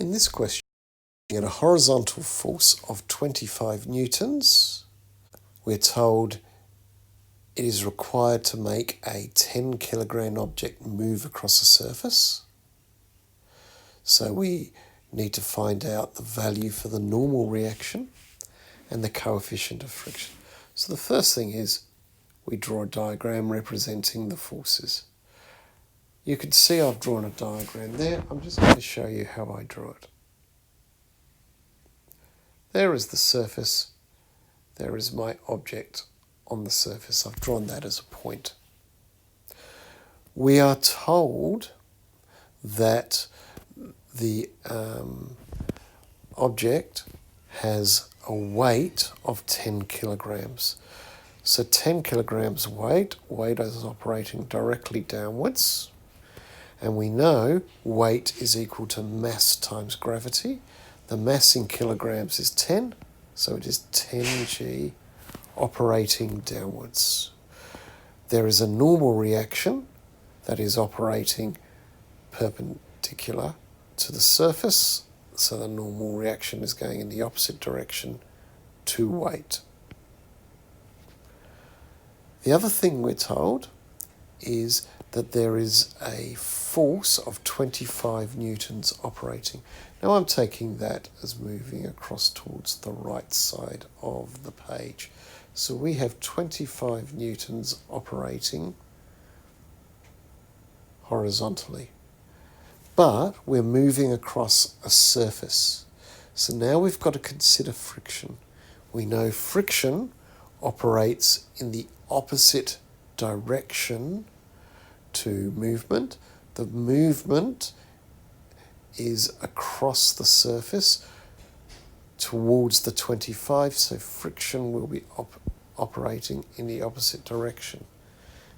In this question, at a horizontal force of 25 newtons, we're told it is required to make a 10 kilogram object move across a surface. So we need to find out the value for the normal reaction and the coefficient of friction. So the first thing is we draw a diagram representing the forces. You can see I've drawn a diagram there. I'm just going to show you how I drew it. There is the surface. There is my object on the surface. I've drawn that as a point. We are told that the object has a weight of 10 kilograms. So 10 kilograms weight is operating directly downwards. And we know weight is equal to mass times gravity. The mass in kilograms is 10, so it is 10g operating downwards. There is a normal reaction that is operating perpendicular to the surface, so the normal reaction is going in the opposite direction to weight. The other thing we're told is that there is a force of 25 newtons operating. Now I'm taking that as moving across towards the right side of the page. So we have 25 newtons operating horizontally. But we're moving across a surface. So now we've got to consider friction. We know friction operates in the opposite direction to movement. The movement is across the surface towards the 25, so friction will be operating in the opposite direction.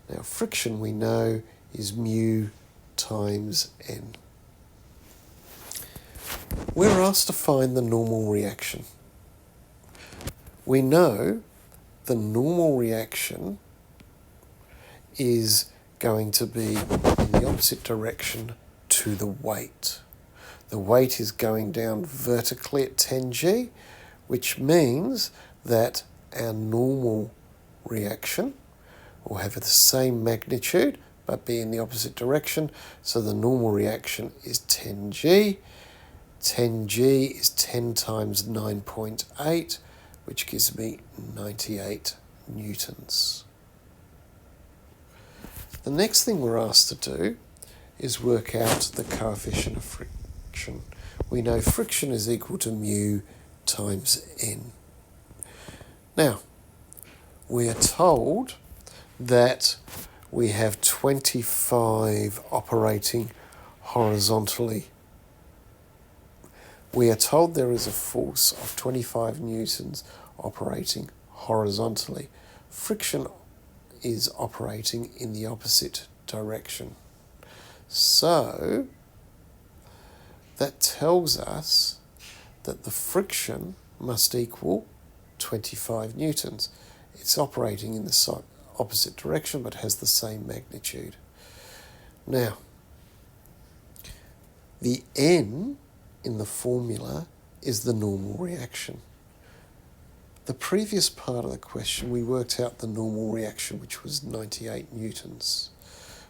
Now friction we know is mu times n. We're asked to find the normal reaction. We know the normal reaction is going to be in the opposite direction to the weight. The weight is going down vertically at 10g, which means that our normal reaction will have the same magnitude but be in the opposite direction. So the normal reaction is 10g. 10g is 10 times 9.8, which gives me 98 newtons. The next thing we're asked to do is work out the coefficient of friction. We know friction is equal to mu times n. Now, we are told that we have 25 operating horizontally. We are told there is a force of 25 newtons operating horizontally. Friction is operating in the opposite direction. So that tells us that the friction must equal 25 newtons. It's operating in the opposite direction but has the same magnitude. Now, the n in the formula is the normal reaction. The previous part of the question, we worked out the normal reaction, which was 98 newtons.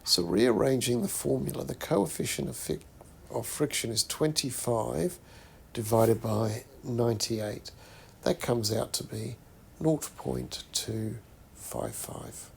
So rearranging the formula, the coefficient of friction is 25 divided by 98. That comes out to be 0.255.